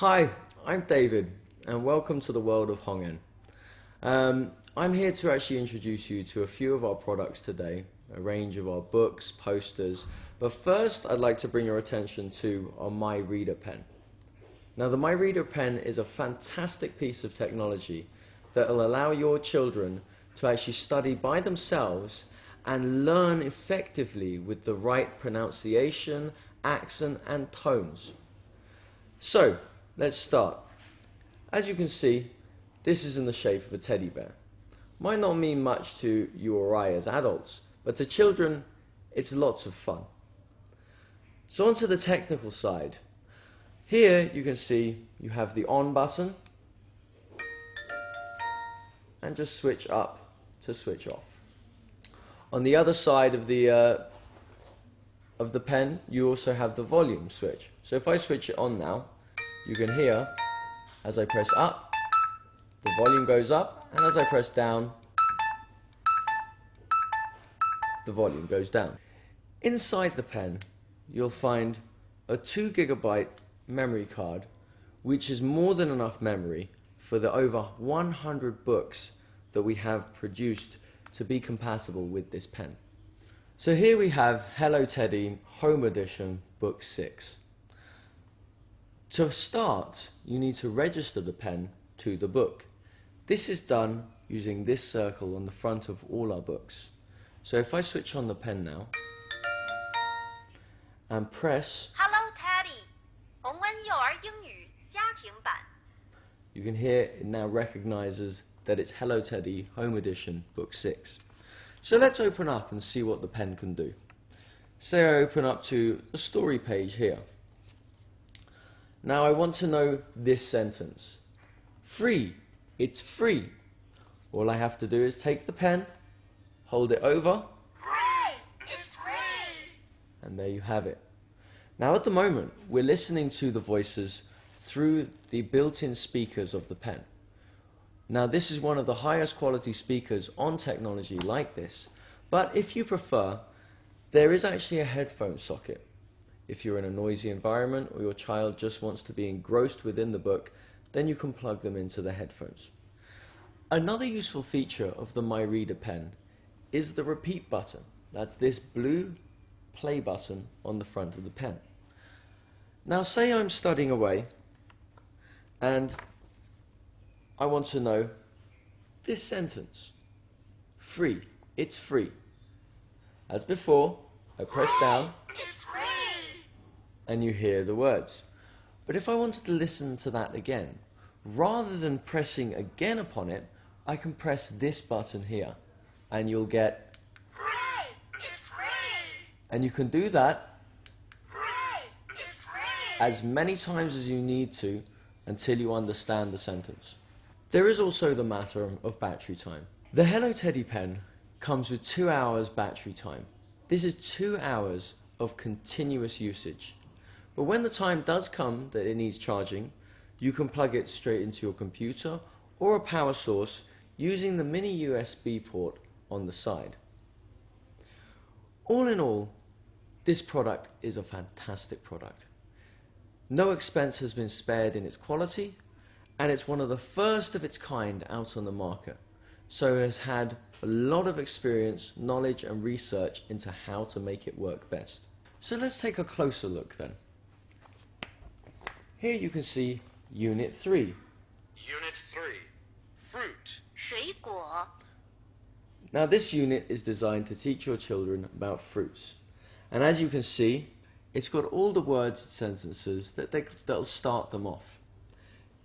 Hi, I'm David and welcome to the world of Hongen. I'm here to actually introduce you to a few of our products today, a range of our books, posters, but first I'd like to bring your attention to our My Reader pen. Now the My Reader pen is a fantastic piece of technology that will allow your children to actually study by themselves and learn effectively with the right pronunciation, accent and tones. So, let's start. As you can see, this is in the shape of a teddy bear. Might not mean much to you or I as adults, but to children, it's lots of fun. So onto the technical side. Here you can see you have the on button and just switch up to switch off. On the other side of the pen, you also have the volume switch. So if I switch it on now, you can hear as I press up, the volume goes up, and as I press down, the volume goes down. Inside the pen, you'll find a 2 GB memory card, which is more than enough memory for the over 100 books that we have produced to be compatible with this pen. So here we have Hello Teddy Home Edition Book 6. To start, you need to register the pen to the book. This is done using this circle on the front of all our books. So if I switch on the pen now and press Hello Teddy, Hongen 幼儿英语家庭版. You can hear it now recognizes that it's Hello Teddy Home Edition Book 6. So let's open up and see what the pen can do. Say I open up to the story page here. Now I want to know this sentence. Free, it's free. All I have to do is take the pen, hold it over. Free, it's free. And there you have it. Now at the moment, we're listening to the voices through the built-in speakers of the pen. Now this is one of the highest quality speakers on technology like this, but if you prefer, there is actually a headphone socket. If you're in a noisy environment or your child just wants to be engrossed within the book, then you can plug them into the headphones. Another useful feature of the My Reader pen is the repeat button. That's this blue play button on the front of the pen. Now say I'm studying away and I want to know this sentence. Free, it's free. As before, I press down and you hear the words. But if I wanted to listen to that again, rather than pressing again upon it, I can press this button here and you'll get Free, it's free. And you can do that Free, it's free. as many times as you need to until you understand the sentence. There is also the matter of battery time. The Hello Teddy pen comes with 2 hours battery time. This is 2 hours of continuous usage. But when the time does come that it needs charging, you can plug it straight into your computer or a power source using the mini USB port on the side. All in all, this product is a fantastic product. No expense has been spared in its quality, and it's one of the first of its kind out on the market, so it has had a lot of experience, knowledge and research into how to make it work best. So let's take a closer look then. Here you can see Unit 3. Unit 3. Fruit. 水果. Now this unit is designed to teach your children about fruits. And as you can see, it's got all the words and sentences that'll start them off.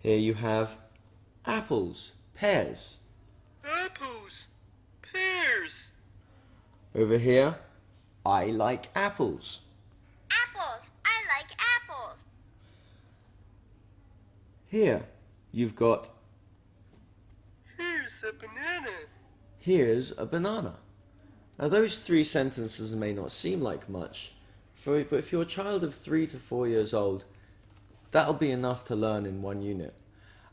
Here you have apples, pears. Apples. Pears. Over here, I like apples. Apples, I like apples. Here, you've got Here's a banana. here's a banana. Now those 3 sentences may not seem like much, but if you're a child of 3 to 4 years old, that'll be enough to learn in 1 unit.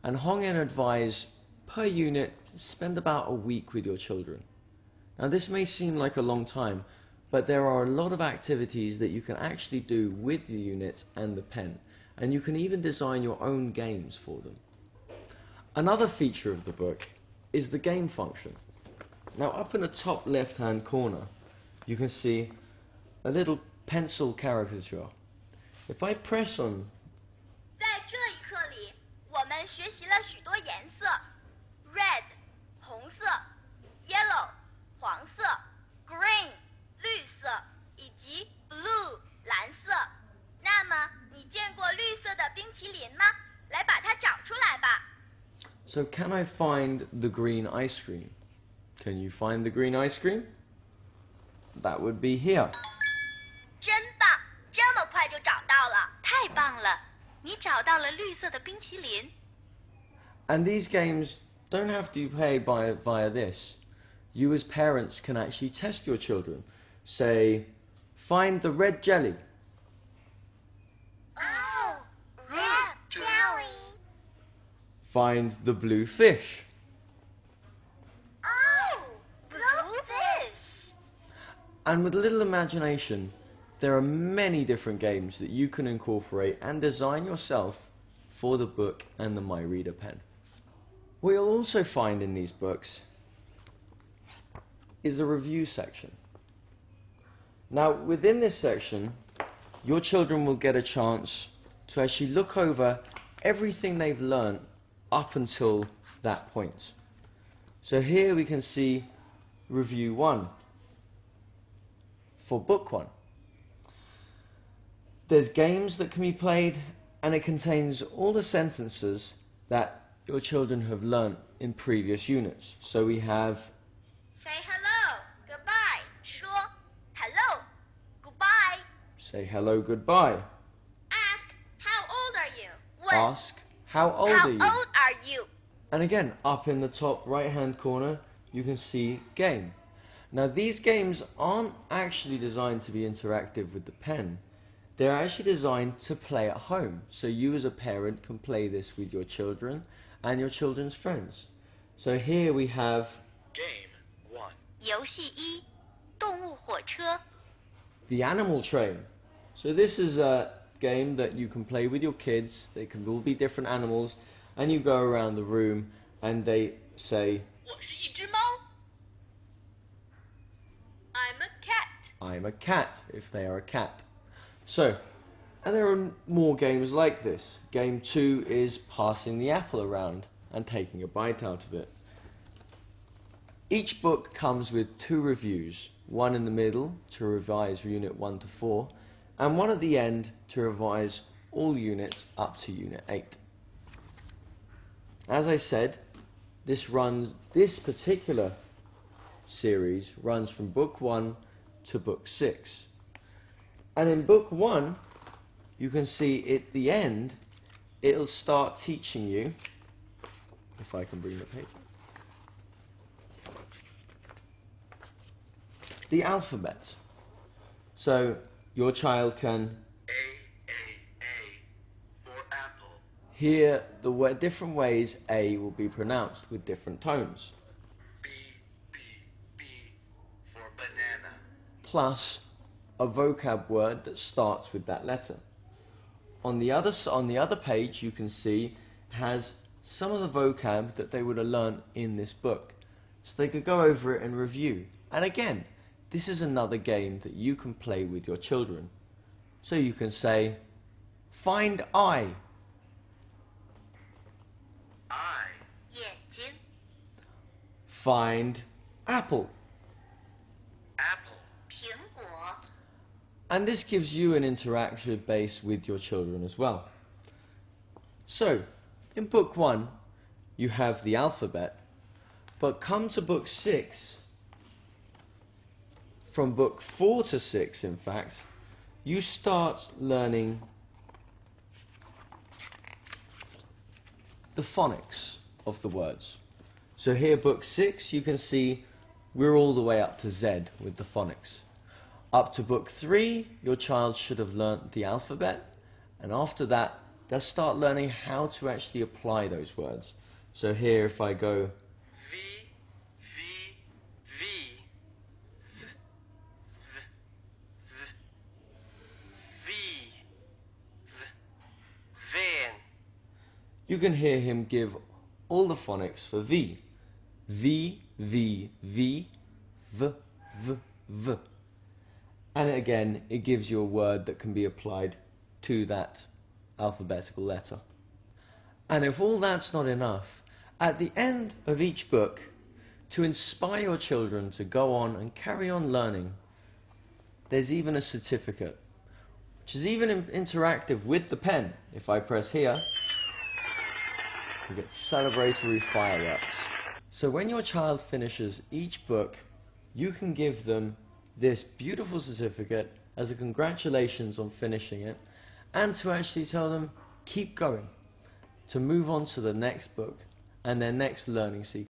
And Hongen advise per unit, spend about a week with your children. Now this may seem like a long time, but there are a lot of activities that you can actually do with the units and the pen. and you can even design your own games for them. Another feature of the book is the game function. Now up in the top left hand corner you can see a little pencil caricature. If I press on 在这一课里，我们学习了许多颜色 ：red 红色 ，yellow 黄色 ，green 绿色，以及 blue 蓝色。那么，你见过绿色的冰淇淋吗？来把它找出来吧。So can I find the green ice cream? Can you find the green ice cream? That would be here. 真棒，这么快就找到了，太棒了！你找到了绿色的冰淇淋。And these games don't have to be played via this. You as parents can actually test your children. Say, find the red jelly. Oh, red jelly. Find the blue fish. Oh, blue fish. And with a little imagination, there are many different games that you can incorporate and design yourself for the book and the My Reader pen. What you'll also find in these books is the review section. Now, within this section, your children will get a chance to actually look over everything they've learned up until that point. So here we can see review 1 for book 1. There's games that can be played, and it contains all the sentences that your children have learnt in previous units. So we have Say hello, goodbye. 说 hello, goodbye. say hello, goodbye. Ask how old are you? 问 Ask how old how are you? old are you? And again, up in the top right hand corner, you can see game. Now these games aren't actually designed to be interactive with the pen. They're actually designed to play at home. So you as a parent can play this with your children and your children's friends. So here we have Game 1. 游戏一，动物火车。 the animal train. So this is a game that you can play with your kids. They can all be different animals, and you go around the room and they say, 我是一只猫。I'm a cat. I'm a cat, if they are a cat. So, and there are more games like this. Game 2 is passing the apple around and taking a bite out of it. Each book comes with 2 reviews, one in the middle to revise Unit 1 to 4, and one at the end to revise all units up to Unit 8. As I said, this particular series runs from Book 1 to Book 6. And in Book 1, you can see at the end, it'll start teaching you, if I can bring the page, the alphabet. So your child can A for apple. hear the different ways A will be pronounced with different tones, B for banana. plus a vocab word that starts with that letter. On the other page, you can see has some of the vocab that they would have learned in this book, so they could go over it and review. And again, this is another game that you can play with your children. So you can say, find I, I. 眼睛。 find apple. Apple. 苹果。 And this gives you an interactive base with your children as well. So, in Book 1, you have the alphabet, but come to Book 6, from Book 4 to 6, in fact, you start learning the phonics of the words. So here, Book 6, you can see we're all the way up to Z with the phonics. Up to Book 3, your child should have learnt the alphabet, and after that, they'll start learning how to actually apply those words. So here, if I go V. V. you can hear him give all the phonics for V. V, V, V, V, V, V. And again, it gives you a word that can be applied to that alphabetical letter. And if all that's not enough, at the end of each book, to inspire your children to go on and carry on learning, there's even a certificate, which is even interactive with the pen. If I press here, you get celebratory fireworks. So when your child finishes each book, you can give them this beautiful certificate as a congratulations on finishing it, and to actually tell them, keep going, to move on to the next book and their next learning sequence.